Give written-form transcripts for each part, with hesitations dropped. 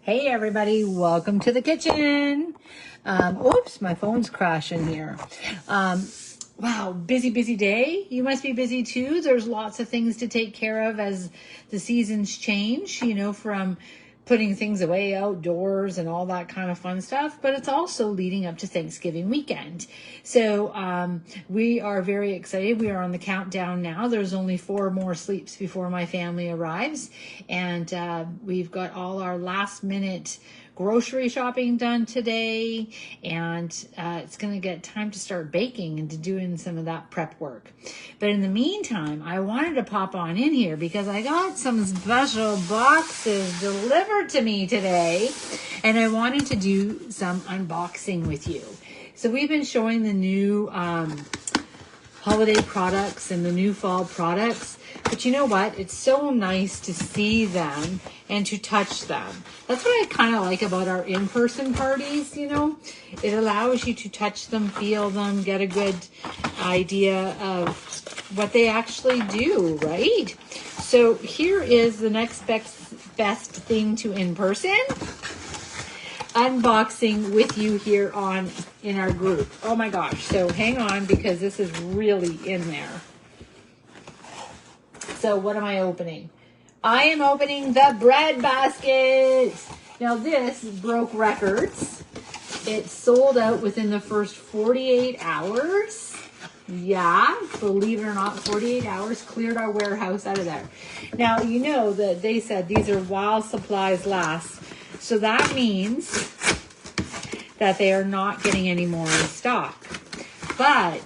Hey everybody, welcome to the kitchen. Oops, my phone's crashing here. Wow, busy day. You must be busy too. There's lots of things to take care of as the seasons change, from putting things away outdoors and all that kind of fun stuff, but it's also leading up to Thanksgiving weekend. So we are very excited. We are on the countdown now. There's only 4 more sleeps before my family arrives, and we've got all our last minute grocery shopping done today, and it's going to get time to start baking and to doing some of that prep work. But in the meantime, I wanted to pop on in here because I got some special boxes delivered to me today, and I wanted to do some unboxing with you. So we've been showing the new holiday products and the new fall products, but you know what? It's so nice to see them and to touch them. That's what I kind of like about our in-person parties, It allows you to touch them, feel them, get a good idea of what they actually do, right? So here is the next best thing to in-person. Unboxing with you here in our group. Oh my gosh. So hang on, because this is really in there. So what am I opening? I am opening the bread basket. Now this broke records. It sold out within the first 48 hours. Yeah, believe it or not, 48 hours cleared our warehouse out of there. Now, you know that they said these are while supplies last. So that means that they are not getting any more in stock. But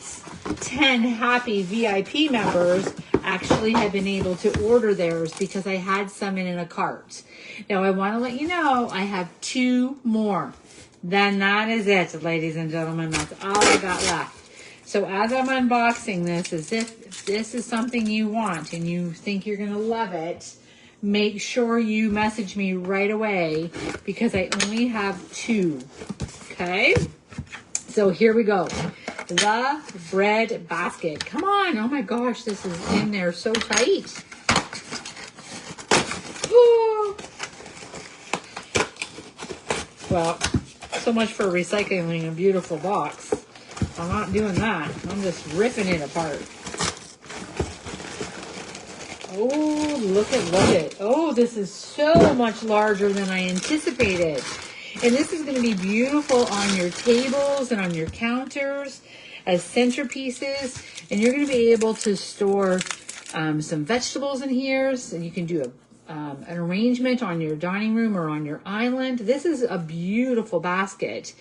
10 happy VIP members actually have been able to order theirs because I had some in a cart. Now, I want to let you know I have 2 more. Then that is it, ladies and gentlemen. That's all I got left. So as I'm unboxing this, as if this is something you want and you think you're going to love it, make sure you message me right away because I only have 2. Okay? So here we go. The bread basket. Come on. Oh my gosh, this is in there so tight. Ooh. Well, so much for recycling a beautiful box. I'm not doing that. I'm just ripping it apart. Oh, look at it. Oh, this is so much larger than I anticipated. And this is going to be beautiful on your tables and on your counters as centerpieces. And you're going to be able to store some vegetables in here. So you can do an arrangement on your dining room or on your island. This is a beautiful basket.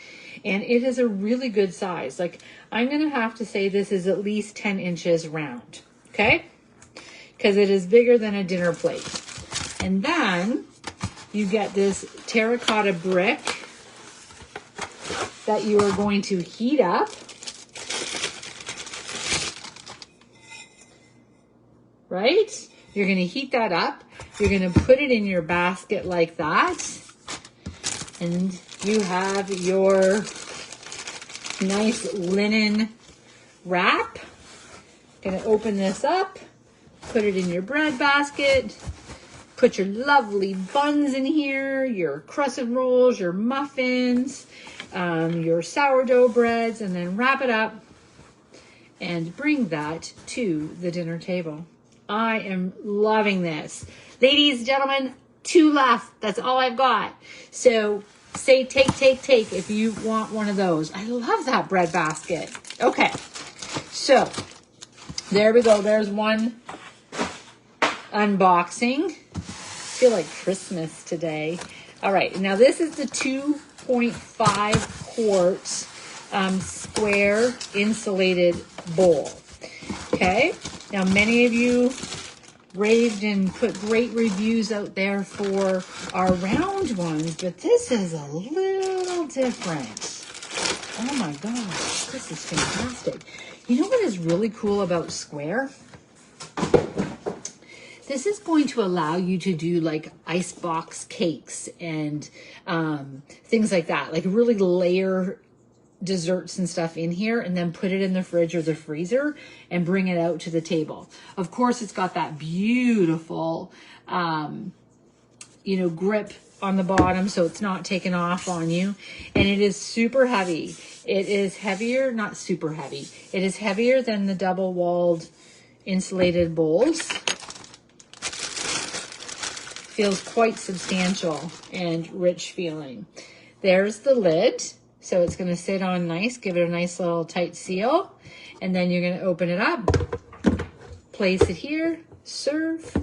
And it is a really good size. Like, I'm going to have to say this is at least 10 inches round. Okay? Because it is bigger than a dinner plate. And then you get this terracotta brick that you are going to heat up. Right? You're going to heat that up. You're going to put it in your basket like that. And you have your nice linen wrap. Going to open this up. Put it in your bread basket. Put your lovely buns in here, your crescent rolls, your muffins, your sourdough breads, and then wrap it up and bring that to the dinner table. I am loving this. Ladies, gentlemen, 2 left. That's all I've got. So say take if you want one of those. I love that bread basket. Okay, so there we go. There's one unboxing. I feel like Christmas today. All right, now this is the 2.5 quart square insulated bowl. Okay, now many of you raved and put great reviews out there for our round ones, but this is a little different. Oh my gosh, this is fantastic. You know what is really cool about square? This is going to allow you to do like icebox cakes and things like that, like really layer desserts and stuff in here and then put it in the fridge or the freezer and bring it out to the table. Of course, it's got that beautiful, grip on the bottom so it's not taken off on you. And it is super heavy. It is heavier, not super heavy. It is heavier than the double-walled insulated bowls. Feels quite substantial and rich feeling. There's the lid. So it's going to sit on nice, give it a nice little tight seal. And then you're going to open it up, place it here, serve,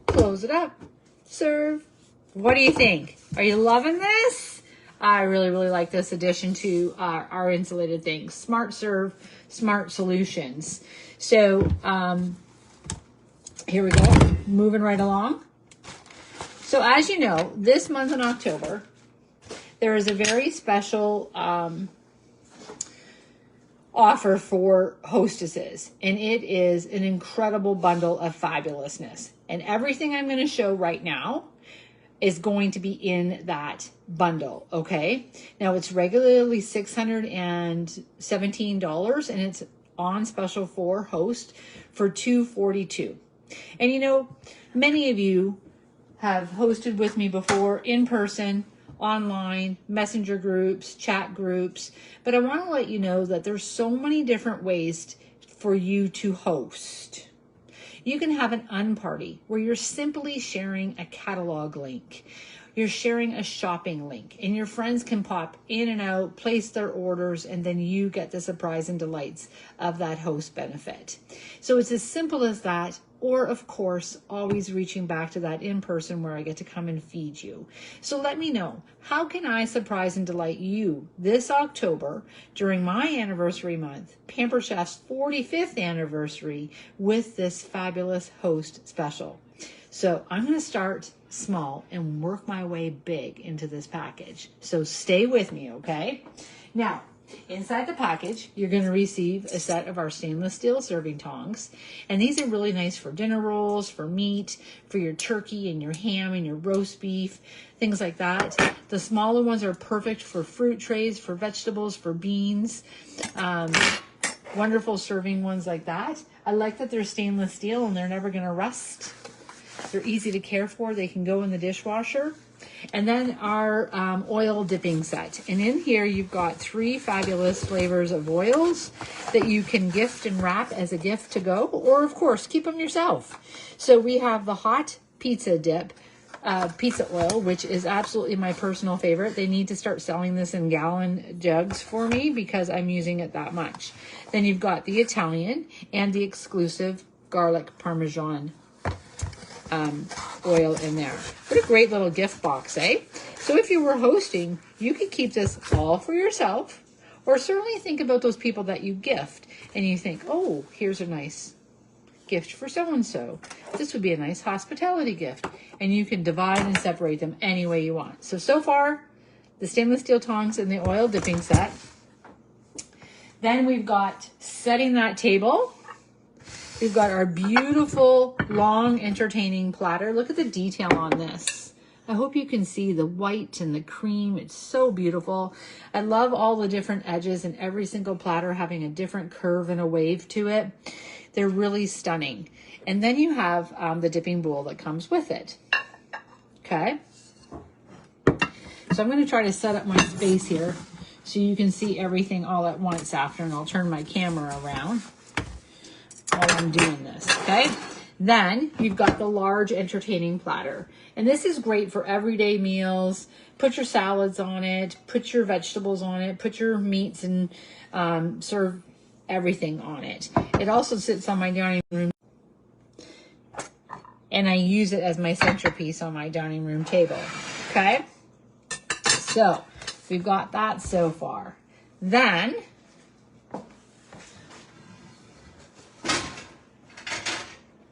close it up, serve. What do you think? Are you loving this? I really, really like this addition to our insulated things. Smart serve, smart solutions. So here we go, moving right along. So as you know, this month in October, there is a very special offer for hostesses, and it is an incredible bundle of fabulousness. And everything I'm going to show right now is going to be in that bundle, okay? Now, it's regularly $617, and it's on special for host for $242. And you know, many of you have hosted with me before in person, online, messenger groups, chat groups, but I want to let you know that there's so many different ways for you to host. You can have an unparty where you're simply sharing a catalog link. You're sharing a shopping link, and your friends can pop in and out, place their orders, and then you get the surprise and delights of that host benefit. So it's as simple as that. Or, of course, always reaching back to that in-person where I get to come and feed you. So let me know, how can I surprise and delight you this October during my anniversary month, Pampered Chef's 45th anniversary, with this fabulous host special? So I'm going to start small and work my way big into this package. So stay with me, okay? Now, inside the package, you're going to receive a set of our stainless steel serving tongs. And these are really nice for dinner rolls, for meat, for your turkey and your ham and your roast beef, things like that. The smaller ones are perfect for fruit trays, for vegetables, for beans. Wonderful serving ones like that. I like that they're stainless steel and they're never going to rust. They're easy to care for. They can go in the dishwasher. And then our oil dipping set. And in here, you've got 3 fabulous flavors of oils that you can gift and wrap as a gift to go, or of course, keep them yourself. So we have the hot pizza dip, pizza oil, which is absolutely my personal favorite. They need to start selling this in gallon jugs for me because I'm using it that much. Then you've got the Italian and the exclusive garlic Parmesan oil in there. What a great little gift box, eh? So if you were hosting, you could keep this all for yourself, or certainly think about those people that you gift and you think, oh, here's a nice gift for so-and-so. This would be a nice hospitality gift, and you can divide and separate them any way you want. So far, the stainless steel tongs and the oil dipping set. Then we've got setting that table. We've got our beautiful, long, entertaining platter. Look at the detail on this. I hope you can see the white and the cream. It's so beautiful. I love all the different edges and every single platter having a different curve and a wave to it. They're really stunning. And then you have the dipping bowl that comes with it. Okay. So I'm going to try to set up my space here so you can see everything all at once after, and I'll turn my camera around while I'm doing this, okay? Then you've got the large entertaining platter. And this is great for everyday meals. Put your salads on it, put your vegetables on it, put your meats, and serve everything on it. It also sits on my dining room, and I use it as my centerpiece on my dining room table, okay? So we've got that so far. Then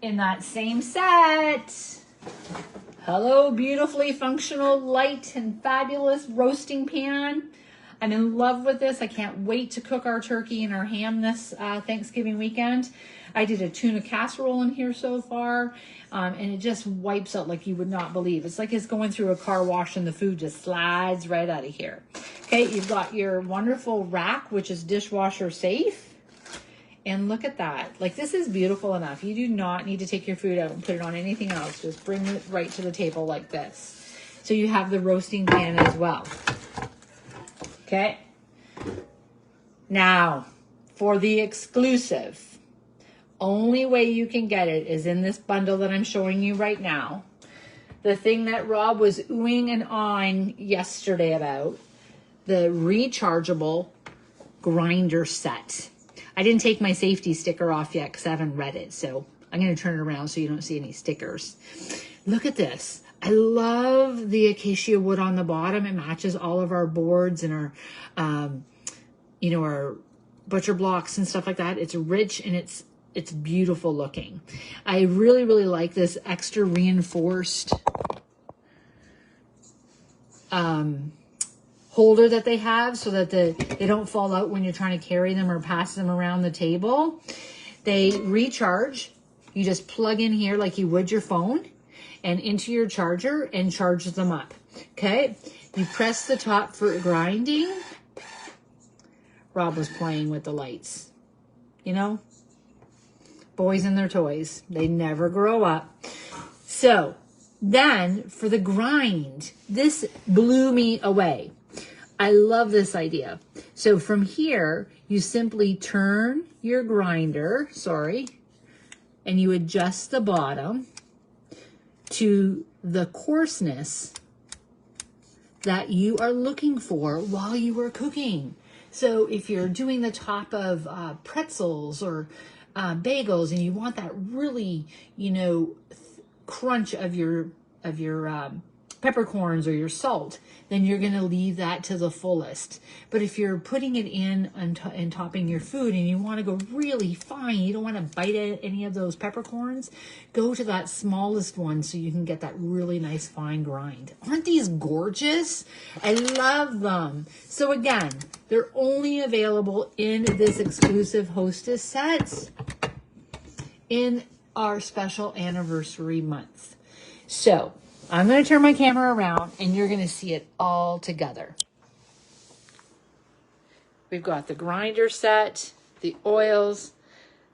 in that same set, hello, beautifully functional, light and fabulous roasting pan. I'm in love with this. I can't wait to cook our turkey and our ham this Thanksgiving weekend. I did a tuna casserole in here so far, and it just wipes out like you would not believe. It's like it's going through a car wash and the food just slides right out of here. Okay, you've got your wonderful rack, which is dishwasher safe. And look at that. Like, this is beautiful enough. You do not need to take your food out and put it on anything else. Just bring it right to the table like this. So you have the roasting pan as well. Okay. Now, for the exclusive, only way you can get it is in this bundle that I'm showing you right now. The thing that Rob was oohing and ahhing yesterday about, the rechargeable grinder set. I didn't take my safety sticker off yet because I haven't read it. So I'm going to turn it around so you don't see any stickers. Look at this. I love the acacia wood on the bottom. It matches all of our boards and our, our butcher blocks and stuff like that. It's rich and it's beautiful looking. I really, really like this extra reinforced holder that they have so that they don't fall out when you're trying to carry them or pass them around the table. They recharge. You just plug in here like you would your phone and into your charger and charge them up. Okay. You press the top for grinding. Rob was playing with the lights. You know, boys and their toys. They never grow up. So then for the grind, this blew me away. I love this idea. So from here, you simply turn your grinder, and you adjust the bottom to the coarseness that you are looking for while you are cooking. So if you're doing the top of pretzels or bagels and you want that really, crunch of your peppercorns or your salt, then you're going to leave that to the fullest. But if you're putting it in and topping your food and you want to go really fine, you don't want to bite any of those peppercorns, go to that smallest one so you can get that really nice fine grind. Aren't these gorgeous? I love them. So again, they're only available in this exclusive Hostess set in our special anniversary month. So I'm going to turn my camera around and you're going to see it all together. We've got the grinder set, the oils,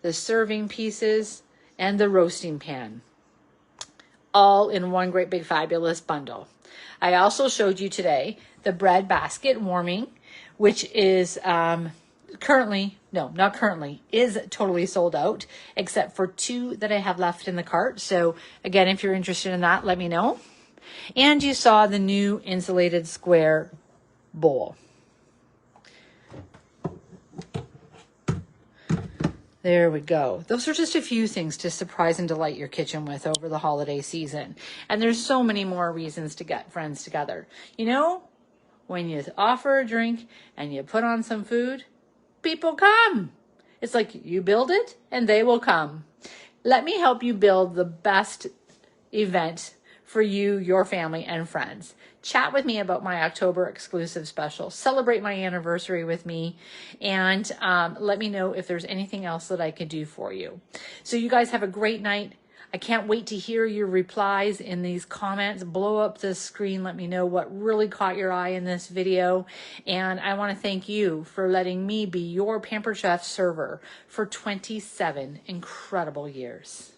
the serving pieces, and the roasting pan. All in one great big fabulous bundle. I also showed you today the bread basket warming, which is is totally sold out, except for 2 that I have left in the cart. So again, if you're interested in that, let me know. And you saw the new insulated square bowl. There we go. Those are just a few things to surprise and delight your kitchen with over the holiday season. And there's so many more reasons to get friends together. You know, when you offer a drink and you put on some food, people come. It's like you build it and they will come. Let me help you build the best event for you, your family, and friends. Chat with me about my October exclusive special. Celebrate my anniversary with me, and let me know if there's anything else that I could do for you. So you guys have a great night. I can't wait to hear your replies in these comments. Blow up the screen. Let me know what really caught your eye in this video. And I want to thank you for letting me be your Pampered Chef server for 27 incredible years.